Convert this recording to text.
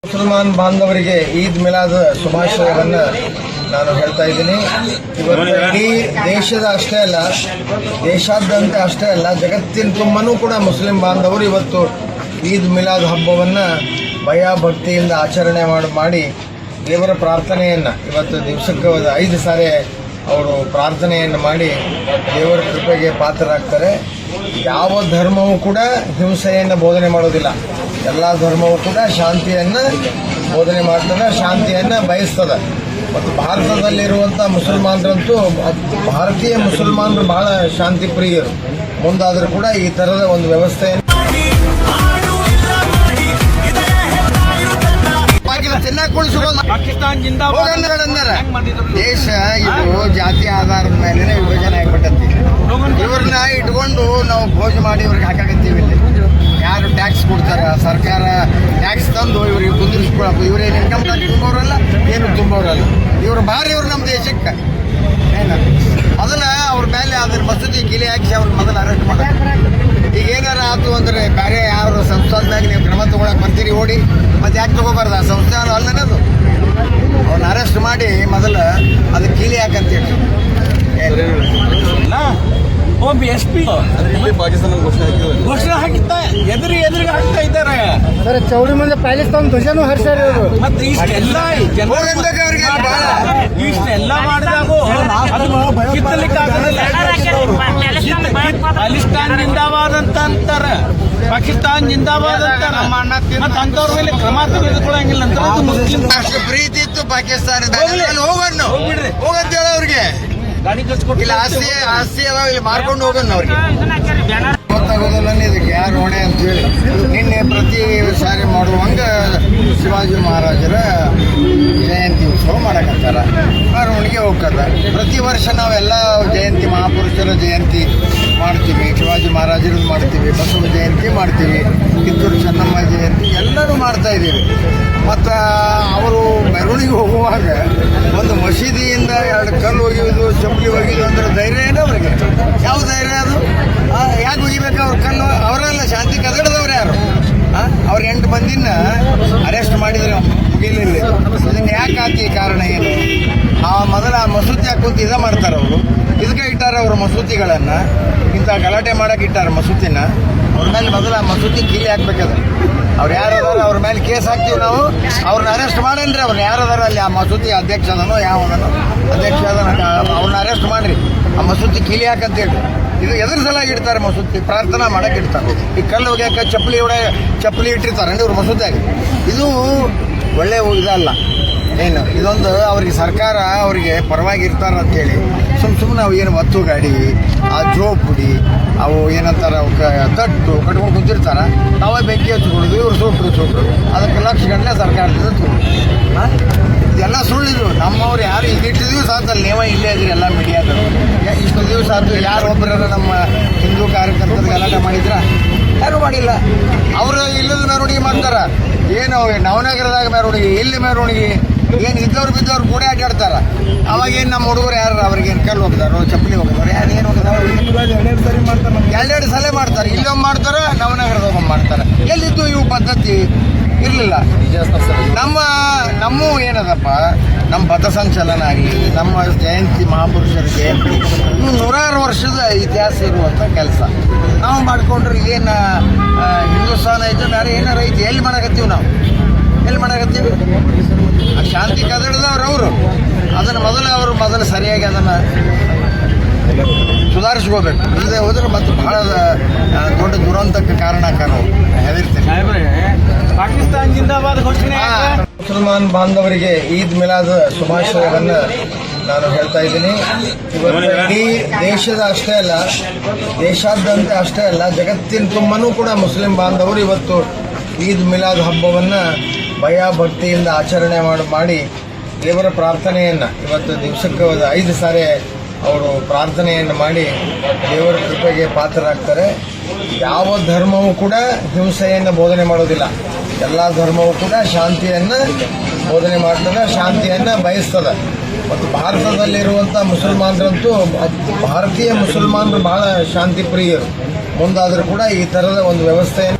ಮುಸಲ್ಮಾನ್ ಬಾಂಧವರಿಗೆ ಈದ್ ಮಿಲಾದ್ ಶುಭಾಶಯವನ್ನು ನಾನು ಹೇಳ್ತಾ ಇದ್ದೀನಿ. ಇವತ್ತು ಇಡೀ ದೇಶದ ಅಷ್ಟೇ ಅಲ್ಲ, ದೇಶಾದ್ಯಂತ ಅಷ್ಟೇ ಅಲ್ಲ, ಜಗತ್ತಿನ ತುಂಬನೂ ಕೂಡ ಮುಸ್ಲಿಂ ಬಾಂಧವರು ಇವತ್ತು ಈದ್ ಮಿಲಾದ್ ಹಬ್ಬವನ್ನು ಭಯ ಭಕ್ತಿಯಿಂದ ಆಚರಣೆ ಮಾಡಿ ದೇವರ ಪ್ರಾರ್ಥನೆಯನ್ನು ಇವತ್ತು ದಿವಸಕ್ಕೆ 5 ಸಾರಿ ಅವರು ಪ್ರಾರ್ಥನೆಯನ್ನು ಮಾಡಿ ದೇವರ ಕೃಪೆಗೆ ಪಾತ್ರರಾಗ್ತಾರೆ. ಯಾವ ಧರ್ಮವೂ ಕೂಡ ಹಿಂಸೆಯನ್ನು ಬೋಧನೆ ಮಾಡೋದಿಲ್ಲ. ಎಲ್ಲ ಧರ್ಮವೂ ಕೂಡ ಶಾಂತಿಯನ್ನು ಬೋಧನೆ ಮಾಡ್ತದೆ, ಶಾಂತಿಯನ್ನು ಬಯಸ್ತದೆ. ಮತ್ತು ಭಾರತದಲ್ಲಿರುವಂಥ ಮುಸಲ್ಮಾನರಂತೂ ಭಾರತೀಯ ಮುಸಲ್ಮಾನರು ಬಹಳ ಶಾಂತಿ ಪ್ರಿಯರು. ಮುಂದಾದರೂ ಕೂಡ ಈ ಥರದ ಒಂದು ವ್ಯವಸ್ಥೆಯನ್ನು ಪಾಕಿಸ್ತಾನ ದೇಶ ಇದು ಜಾತಿ ಆಧಾರದ ಮೇಲೆ ವಿಭಜನೆ ಆಗಿಬಿಟ್ಟತಿ. ಇವ್ರನ್ನ ಇಟ್ಕೊಂಡು ನಾವು ಭೋಜ ಮಾಡಿ ಇವ್ರಿಗೆ ಹಾಕಾಕತ್ತೀವಿ. ಇಲ್ಲಿ ಯಾರು ಟ್ಯಾಕ್ಸ್ ಕೊಡ್ತಾರೆ, ಸರ್ಕಾರ ಟ್ಯಾಕ್ಸ್ ತಂದು ಇವ್ರಿಗೆ ಕುಂದಿರಿಸ್ಕೊಳಕು. ಇವ್ರೇನು ಇನ್ಕಮ್ ಟ್ಯಾಕ್ಸ್ ತುಂಬೋರಲ್ಲ, ಏನು ತುಂಬೋರಲ್ಲ. ಇವ್ರು ಭಾರಿ ಇವ್ರು ನಮ್ಮ ದೇಶಕ್ಕೆ ಮೊದಲ ಅವ್ರ ಮೇಲೆ ಅದ್ರ ಮಸೂದಿ ಗಿಲಿ ಹಾಕಿ ಅವ್ರ ಮೊದಲು ಅರೆಸ್ಟ್ ಮಾಡ್ತಾರೆ. ಈಗ ಏನಾರ ಆಯ್ತು ಅಂದರೆ ಬೇರೆ ಯಾರು ಸಂಸ್ಥಾನದಾಗ ನೀವು ಕ್ರಮ ತೊಗೊಳಕ್ಕೆ ಬರ್ತೀರಿ ಓಡಿ, ಮತ್ತೆ ಯಾಕೆ ತೊಗೋಬಾರ್ದು? ಆ ಸಂಸ್ಥಾನ ಅಲ್ಲನದು. ಅವ್ರನ್ನ ಅರೆಸ್ಟ್ ಮಾಡಿ ಮೊದಲು ಅದಕ್ಕೆ ಕೀಲಿ ಹಾಕಂತೇಳಿ SP ಪಾಕಿಸ್ತಾನ ಘೋಷಣೆ ಹಾಕಿತ್ತ ಎದುರಿಗೆ ಹಾಕ್ತಾ ಇದ್ದಾರೆ. ಸರ್ ಚೌಡಿ ಮುಂದೆ ಪಾಕಿಸ್ತಾನ ಧ್ವಜನೂ ಹರಿಸ್ಯಾರ ಇವರು. ಮತ್ತೆ ಇಷ್ಟೆಲ್ಲ ಮಾಡಿದಾಗೂ ಕಿತ್ತಲಿಕ್ಕೆ ಆಗೋದಿಲ್ಲ. ಪಾಕಿಸ್ತಾನ ಜಿಂದಾಬಾದ್ ಅಂತ ಅಂತಾರೆ, ಪಾಕಿಸ್ತಾನ ಜಿಂದಾಬಾದ್ ಅಂತಾರೆ. ಮತ್ತೆ ಅಂತವ್ರ ಮೇಲೆ ಕ್ರಮ ತೆಗೆದುಕೊಳ್ಳಂಗಿಲ್ಲ ಅಂತ ಮುಸ್ಲಿಂ ಅಷ್ಟು ಪ್ರೀತಿ ಇತ್ತು ಪಾಕಿಸ್ತಾನದಲ್ಲಿ. ಹೋಗಂತ ಹೇಳ ಅವ್ರಿಗೆ ಇಲ್ಲ, ಆಸ್ತಿ ಅದಾವ, ಇಲ್ಲಿ ಮಾರ್ಕೊಂಡು ಹೋಗೋಣ ಅವ್ರಿಗೆ ಗೊತ್ತಾಗೋದಿಲ್ಲ ಇದಕ್ಕೆ ಯಾರು ಹೊಣೆ ಅಂತ ಹೇಳಿ. ನಿನ್ನೆ ಪ್ರತಿ ಸಾರಿ ಮಾಡುವಂಗ ಶಿವಾಜಿ ಮಹಾರಾಜರ ಜಯಂತಿ ಉತ್ಸವ ಮಾಡಕತ್ತಾರ, ಮೆರವಣಿಗೆ ಹೋಗ್ತದ. ಪ್ರತಿ ವರ್ಷ ನಾವೆಲ್ಲ ಜಯಂತಿ, ಮಹಾಪುರುಷರ ಜಯಂತಿ ಮಾಡ್ತೀವಿ, ಶಿವಾಜಿ ಮಹಾರಾಜರದ್ದು ಮಾಡ್ತೀವಿ, ಬಸವ ಜಯಂತಿ ಮಾಡ್ತೀವಿ, ಕಿತ್ತೂರು ಚೆನ್ನಮ್ಮ ಜಯಂತಿ ಎಲ್ಲರೂ ಮಾಡ್ತಾ ಇದ್ದೀವಿ. ಮತ್ತು ಅವರು ಮೆರವಣಿಗೆ ಹೋಗುವಾಗ ಒಂದು ಮಸೀದಿಯಿಂದ 2 ಕಲ್ಲು ಒಗೆಯೋದು, ಚಪ್ಪಲಿ ಒಗೆಯೋದು ಅಂದ್ರೆ ಧೈರ್ಯ ಏನೋ ಅವ್ರಿಗೆ? ಯಾವ ಧೈರ್ಯ ಅದು? ಯಾಕೆ ಒಗಿಬೇಕು ಅವ್ರ ಕಲ್ಲು? ಅವರೆಲ್ಲ ಶಾಂತಿ ಕದಡದವ್ರು ಯಾರು? ಅವ್ರ 8 ಮಂದಿನ ಅರೆಸ್ಟ್ ಮಾಡಿದ್ರೆ ಮುಗಿಲಿಲ್ಲ. ಇದನ್ನು ಯಾಕೆ ಹಾಕಿ ಕಾರಣ ಏನು? ಮೊದಲ ಆ ಮಸೂತಿ ಹಾಕುಂತ ಇದ ಮಾಡ್ತಾರೆ ಅವರು. ಇದಕ್ಕೆ ಇಟ್ಟಾರೆ ಅವರು ಮಸೂತಿಗಳನ್ನು, ಇಂಥ ಗಲಾಟೆ ಮಾಡಕ್ಕೆ ಇಟ್ಟಾರೆ ಮಸೂತಿನ. ಅವ್ರ ಮೇಲೆ ಮೊದಲ ಆ ಮಸೂತಿ ಕೀಲಿ ಹಾಕ್ಬೇಕದ. ಅವ್ರು ಯಾರದಾರ ಅವ್ರ ಮೇಲೆ ಕೇಸ್ ಹಾಕ್ತೀವಿ ನಾವು. ಅವ್ರನ್ನ ಅರೆಸ್ಟ್ ಮಾಡನ್ರಿ. ಅವ್ರನ್ನ ಯಾರದಾರ ಅಲ್ಲಿ ಆ ಮಸೂತಿ ಅಧ್ಯಕ್ಷ ಅದನೋ ಯಾವದನೋ ಅಧ್ಯಕ್ಷ ಅದನ್ನ ಅವ್ರನ್ನ ಅರೆಸ್ಟ್ ಮಾಡಿರಿ. ಆ ಮಸೂತಿ ಕೀಲಿ ಹಾಕಂತೇಳಿ ಇದು ಎದ್ರ ಸಲಾಗಿ ಇಡ್ತಾರೆ ಮಸೂತಿ? ಪ್ರಾರ್ಥನಾ ಮಾಡಕ್ಕೆ ಇಡ್ತಾರೆ. ಈ ಕಲ್ಲು ಹೋಗ್ಯಾಕ ಚಪ್ಪಲಿ ಇಟ್ಟಿರ್ತಾರೆ ಇವ್ರು ಮಸೂತಿಯಾಗಿ. ಇದು ಒಳ್ಳೆ ಇದಲ್ಲ ಏನು. ಇದೊಂದು ಅವ್ರಿಗೆ ಸರ್ಕಾರ ಅವರಿಗೆ ಪರವಾಗಿ ಇರ್ತಾರಂತೇಳಿ ಸುಮ್ಮನೆ ಅವು ಏನು ಒತ್ತು ಗಾಡಿ, ಆ ಜೋಪುಡಿ, ಅವು ಏನಂತಾರೆ ಅವಕ್ಕೆ ತಟ್ಟು ಕಟ್ಕೊಂಡು ಕುಂತಿರ್ತಾರೆ. ನಾವೇ ಬೆಂಕಿ ಹಚ್ಕೊಳ್ಳೋದು, ಇವ್ರು ಸುಟ್ರು ಅದಕ್ಕೆ ಲಕ್ಷ ಗಂಟೆ ಸರ್ಕಾರದಿಂದ ಇದೆಲ್ಲ ಸುಳ್ಳಿದ್ರು. ನಮ್ಮವ್ರು ಯಾರು ಇದಿಟ್ಟು ದಿವಸ ಆತಲ್ಲ, ನೀವೇ ಇಲ್ಲೇ ಇದ್ರಿ ಎಲ್ಲ ಮೀಡಿಯಾದರು. ಇಷ್ಟು ದಿವಸ ಆಯ್ತು ಯಾರು ಒಬ್ಬರ ನಮ್ಮ ಹಿಂದೂ ಕಾರ್ಯಕರ್ತರು ಗಲಾಟೆ ಮಾಡಿದ್ರ? ಯಾರು ಮಾಡಿಲ್ಲ. ಅವರು ಇಲ್ಲದ ಮೆರವಣಿಗೆ ಮಾಡ್ತಾರೆ. ಏನು ನವನಗರದಾಗ ಮೆರವಣಿಗೆ, ಇಲ್ಲಿ ಮೆರವಣಿಗೆ, ಏನು ಇದ್ದವ್ರು ಬಿದ್ದವ್ರು ಕೂಡ ಅಡ್ಡಾಡ್ತಾರ. ಅವಾಗೇನು ನಮ್ಮ ಹುಡುಗರು ಯಾರು ಅವ್ರಿಗೇನು ಕಲ್ಲು ಹೋಗಿದಾರೋ, ಚಪ್ಪಲಿ ಹೋಗಿದಾರೋ, ಏನು ಹೋಗಿದಾರೋ? 2 ಸಲ ಮಾಡ್ತಾರೆ. ಇಲ್ಲೊಮ್ಮೆ ಮಾಡ್ತಾರೆ, ನವನಗರದಾಗ ಮಾಡ್ತಾರೆ. ಎಲ್ಲಿದ್ದು ಇವು ಪದ್ಧತಿ ಇರಲಿಲ್ಲ. ನಮ್ಮ ಏನದಪ್ಪ, ನಮ್ಮ ಪಥಸಂಚಲನ ಆಗಲಿ, ನಮ್ಮ ಜಯಂತಿ, ಮಹಾಪುರುಷರ ಜಯಂತಿ, ಇವು 100 ವರ್ಷದ ಇತಿಹಾಸ ಇರುವಂಥ ಕೆಲಸ ನಾವು ಮಾಡಿಕೊಂಡ್ರೆ ಏನು ಹಿಂದೂಸ್ತಾನ ಐತೆ, ಬೇರೆ ಏನಾರು ಐತಿ? ಎಲ್ಲಿ ಮಾಡಕತ್ತೀವಿ ನಾವು? ಎಲ್ಲಿ ಮಾಡಕತ್ತೀವಿ? ಆ ಶಾಂತಿ ಕದಡದವ್ರು ಅವರು. ಅದನ್ನು ಮೊದಲು ಸರಿಯಾಗಿ ಅದನ್ನು ಸುಧಾರಿಸ್ಕೋಬೇಕು. ಇಲ್ಲದೆ ಹೋದ್ರೆ ಮತ್ತು ಬಹಳ ದೊಡ್ಡ ದುರಂತಕ್ಕೆ ಕಾರಣಕಾರ ಹೆದರ್ತೀನಿ. ಪಾಕಿಸ್ತಾನ ಜಿಂದಾಬಾದ್ ಘೋಷಣೆ. ಮುಸಲ್ಮಾನ್ ಬಾಂಧವರಿಗೆ ಈದ್ ಮಿಲಾದ್ ಶುಭಾಶಯವನ್ನು ನಾನು ಹೇಳ್ತಾ ಇದ್ದೀನಿ. ಇವತ್ತು ಇಡೀ ದೇಶದ ಅಷ್ಟೇ ಅಲ್ಲ, ದೇಶಾದ್ಯಂತ ಅಷ್ಟೇ ಅಲ್ಲ, ಜಗತ್ತಿನ ತುಂಬನೂ ಕೂಡ ಮುಸ್ಲಿಂ ಬಾಂಧವರು ಇವತ್ತು ಈದ್ ಮಿಲಾದ್ ಹಬ್ಬವನ್ನು ಭಯ ಭಕ್ತಿಯಿಂದ ಆಚರಣೆ ಮಾಡಿ ದೇವರ ಪ್ರಾರ್ಥನೆಯನ್ನು ಇವತ್ತು ದಿವಸಕ್ಕೆ 5 ಸಾರಿ ಅವರು ಪ್ರಾರ್ಥನೆಯನ್ನು ಮಾಡಿ ದೇವರ ಕೃಪೆಗೆ ಪಾತ್ರರಾಗ್ತಾರೆ. ಯಾವ ಧರ್ಮವೂ ಕೂಡ ಹಿಂಸೆಯನ್ನು ಬೋಧನೆ ಮಾಡೋದಿಲ್ಲ. ಎಲ್ಲ ಧರ್ಮವೂ ಕೂಡ ಶಾಂತಿಯನ್ನು ಬೋಧನೆ ಮಾಡ್ತದೆ, ಶಾಂತಿಯನ್ನು ಬಯಸ್ತದೆ. ಮತ್ತು ಭಾರತದಲ್ಲಿರುವಂಥ ಮುಸಲ್ಮಾನರಂತೂ ಭಾರತೀಯ ಮುಸಲ್ಮಾನರು ಬಹಳ ಶಾಂತಿ ಪ್ರಿಯರು. ಮುಂದಾದರೂ ಕೂಡ ಈ ಥರದ ಒಂದು ವ್ಯವಸ್ಥೆಯನ್ನು